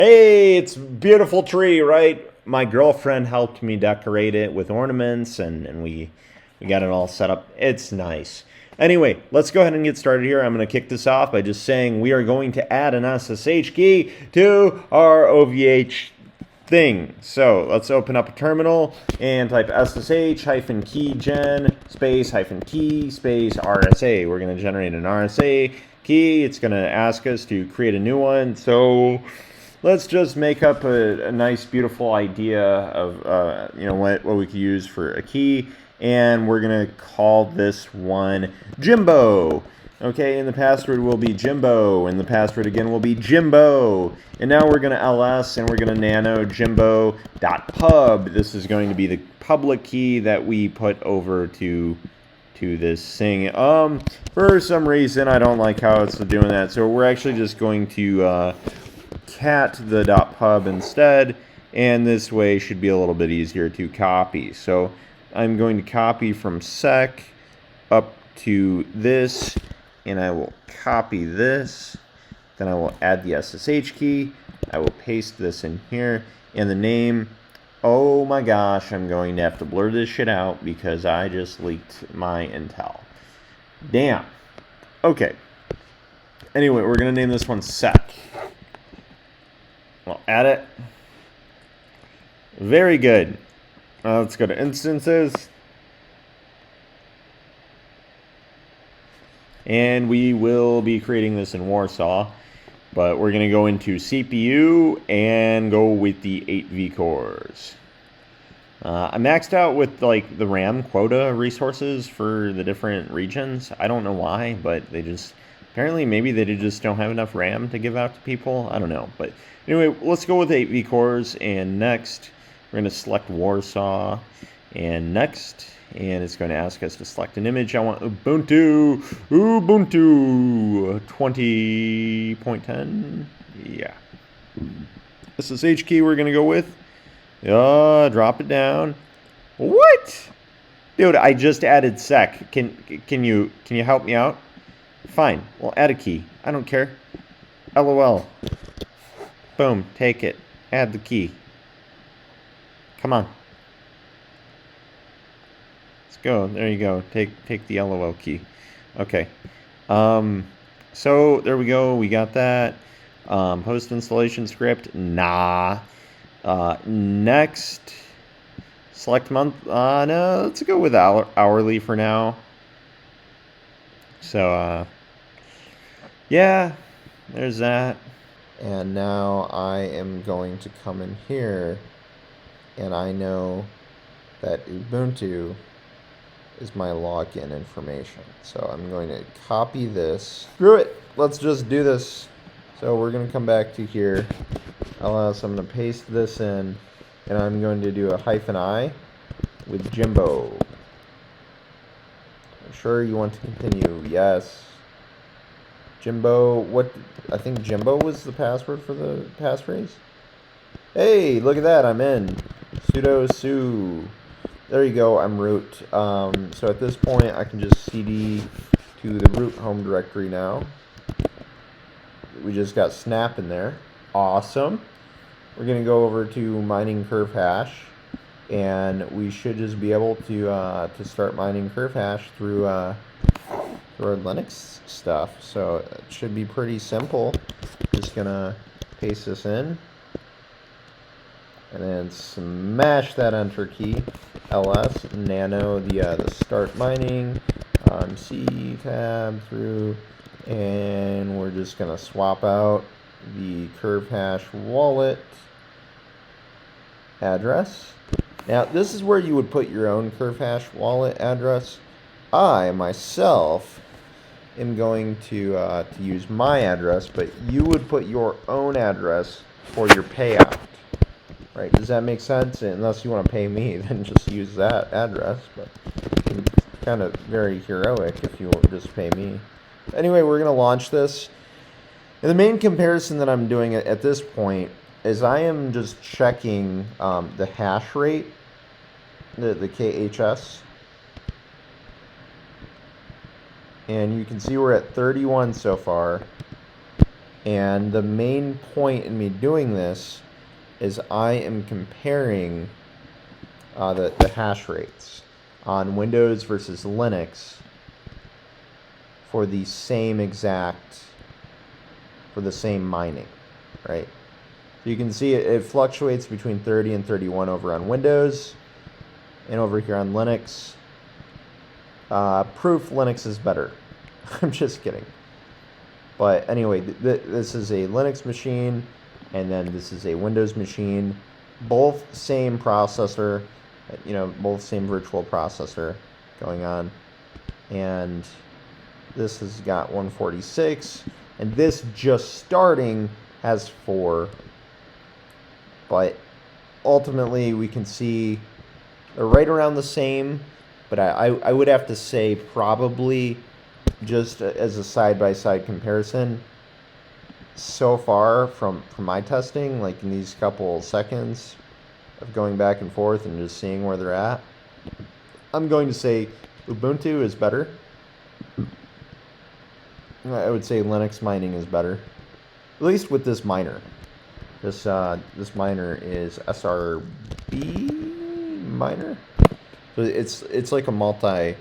Hey, it's a beautiful tree, right? My girlfriend helped me decorate it with ornaments and we got it all set up. It's nice. Anyway, let's go ahead and get started here. I'm going to kick this off by just saying we are going to add an SSH key to our OVH thing. So let's open up a terminal and type SSH hyphen keygen space hyphen key space RSA. We're going to generate an RSA key. It's going to ask us to create a new one. So let's just make up a nice, beautiful idea of what we could use for a key, and we're gonna call this one Jimbo. Okay, and the password will be Jimbo, and the password again will be Jimbo. And now we're gonna ls and we're gonna nano jimbo.pub. This is going to be the public key that we put over to this thing. For some reason I don't like how it's doing that, so we're actually just going to cat the .pub instead, and this way should be a little bit easier to copy. So I'm going to copy from sec up to this, and I will copy this, then I will add the SSH key, I will paste this in here, and the name, oh my gosh, I'm going to have to blur this shit out because I just leaked my intel. Damn. Okay. Anyway, we're going to name this one sec. We'll add it. Very good. Let's go to instances. And we will be creating this in Warsaw. But we're going to go into CPU and go with the 8 vcores. I maxed out with like the RAM quota resources for the different regions. I don't know why, but they just... apparently, maybe they just don't have enough RAM to give out to people. I don't know. But anyway, let's go with 8 vcores. And next, we're going to select Warsaw. And next, and it's going to ask us to select an image. I want Ubuntu 20.10. Yeah. SSH key we're going to go with. Drop it down. What? Dude, I just added sec. Can you help me out? Fine, we'll add a key. I don't care. LOL. Boom, take it. Add the key. Come on. Let's go. There you go. Take the LOL key. Okay. So there we go. We got that. Post installation script. Nah. Next. Select month. No, let's go with hourly for now. So, yeah, there's that. And now I am going to come in here, and I know that Ubuntu is my login information. So I'm going to copy this. Screw it. Let's just do this. So we're going to come back to here. ls, I'm going to paste this in, and I'm going to do a -I with Jimbo. Sure you want to continue? Yes. Jimbo, what? I think Jimbo was the password for the passphrase. Hey, look at that, I'm in. Sudo su. There you go, I'm root. So at this point, I can just cd to the root home directory now. We just got snap in there. Awesome. We're going to go over to mining CurveHash. And we should just be able to start mining CurveHash through our Linux stuff. So it should be pretty simple. Just gonna paste this in, and then smash that enter key. ls nano the start mining. C tab through, and we're just gonna swap out the CurveHash wallet address. Now, this is where you would put your own CurveHash wallet address. I, myself, am going to use my address, but you would put your own address for your payout. Right? Does that make sense? Unless you want to pay me, then just use that address. But it's kind of very heroic if you just pay me. Anyway, we're going to launch this. And the main comparison that I'm doing at this point is I am just checking the hash rate, the KHS. And you can see we're at 31 so far. And the main point in me doing this is I am comparing the hash rates on Windows versus Linux for the same mining, right? So you can see it fluctuates between 30 and 31 over on Windows, and over here on Linux. Proof Linux is better. I'm just kidding. But anyway, this is a Linux machine, and then this is a Windows machine. Both same processor, both same virtual processor going on. And this has got 146, and this just starting has 4. But ultimately, we can see they're right around the same, but I would have to say probably, just as a side-by-side comparison, so far from my testing, like in these couple seconds of going back and forth and just seeing where they're at, I'm going to say Ubuntu is better. I would say Linux mining is better, at least with this miner. This miner is SRB miner. So it's like a multi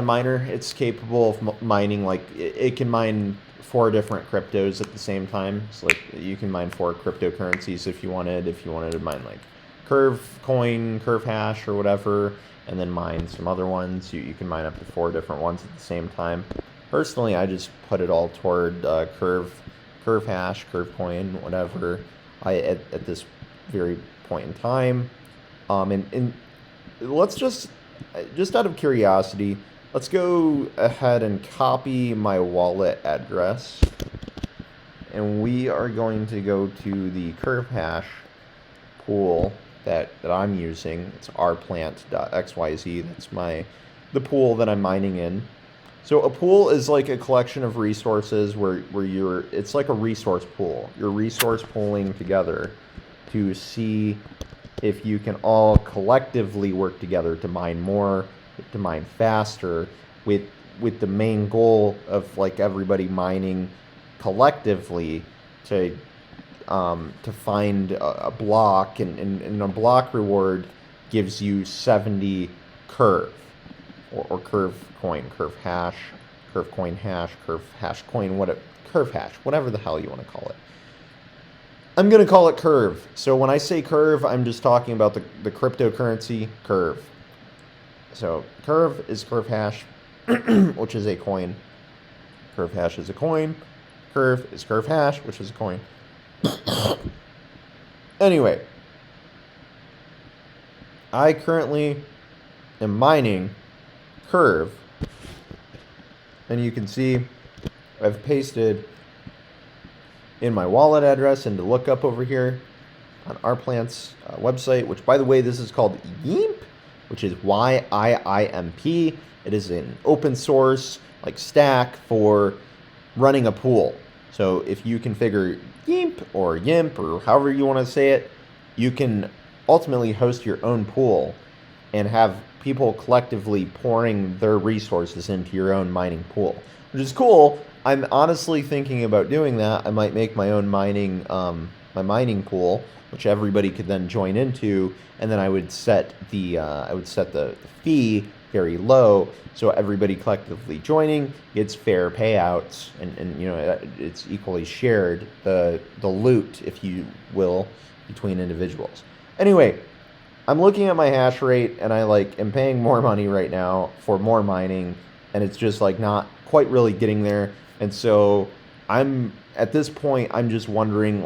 miner. It's capable of mining, like it can mine 4 different cryptos at the same time. So like you can mine 4 cryptocurrencies if you wanted to mine like CurveHash or whatever, and then mine some other ones. You can mine up to 4 different ones at the same time. Personally, I just put it all toward CurveHash, CurveCoin, whatever. At this very point in time, and let's just out of curiosity, let's go ahead and copy my wallet address, and we are going to go to the CurveHash pool that I'm using. It's rplant.xyz. That's the pool that I'm mining in. So a pool is like a collection of resources where it's like a resource pool. You're resource pooling together to see if you can all collectively work together to mine more, to mine faster, with the main goal of like everybody mining collectively to find a block, and a block reward gives you 70 curve. Or curve coin, curve hash, curve coin hash, curve hash coin, curve hash, whatever the hell you want to call it. I'm going to call it curve. So when I say curve, I'm just talking about the cryptocurrency curve. So curve is curve hash, which is a coin. Curve hash is a coin. Curve is curve hash, which is a coin. Anyway, I currently am mining Curve, and you can see I've pasted in my wallet address into lookup over here on rplant's website, which, by the way, this is called YIMP, which is YIIMP. It is an open source like stack for running a pool. So if you configure YIMP or YIMP or however you want to say it, you can ultimately host your own pool and have people collectively pouring their resources into your own mining pool, which is cool. I'm honestly thinking about doing that. I might make my own mining pool, which everybody could then join into, and then I would set the fee very low, so everybody collectively joining gets fair payouts, and it's equally shared, the loot, if you will, between individuals. Anyway, I'm looking at my hash rate, and I am paying more money right now for more mining, and it's just not quite really getting there. And so at this point, I'm just wondering,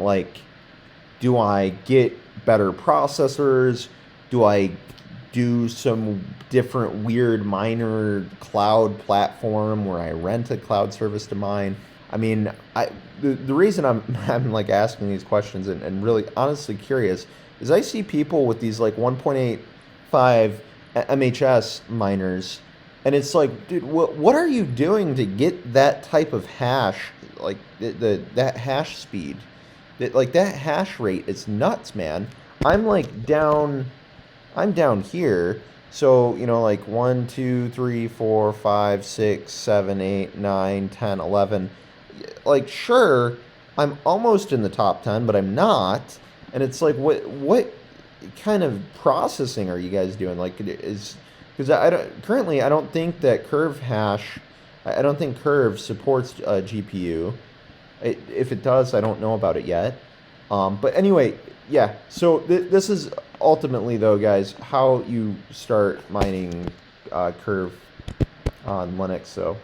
do I get better processors? Do I do some different weird miner cloud platform where I rent a cloud service to mine? I mean, the reason I'm asking these questions and really honestly curious is I see people with these 1.85 MHS miners, and it's dude, what are you doing to get that type of hash, that hash speed? That hash rate is nuts, man. I'm down here, so 1, 2, 3, 4, 5, 6, 7, 8, 9, 10, 11. like, sure, I'm almost in the top 10, but I'm not. And it's like, what kind of processing are you guys doing? Like, is because I don't currently I don't think that CurveHash, I don't think Curve supports GPU. If it does, I don't know about it yet. But anyway, yeah. So this is ultimately, though, guys, how you start mining Curve on Linux. So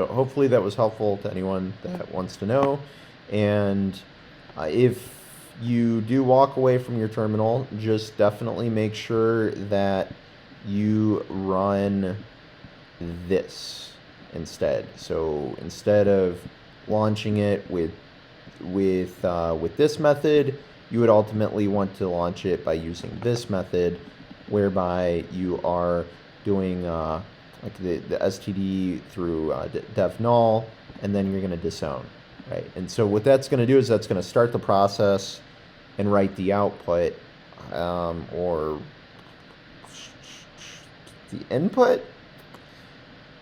hopefully that was helpful to anyone that wants to know. And if you do walk away from your terminal, just definitely make sure that you run this instead. So instead of launching it with this method, you would ultimately want to launch it by using this method, whereby you are doing like the std through dev null, and then you're going to disown, right? And so what that's going to do is that's going to start the process and write the output, or the input.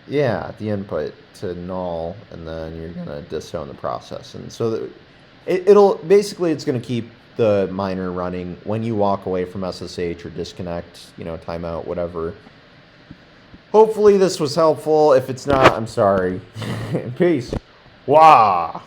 Yeah, the input to null, and then you're going to disown the process. And so that it'll basically, it's going to keep the miner running when you walk away from SSH or disconnect, timeout, whatever. Hopefully this was helpful. If it's not, I'm sorry. Peace. Wow.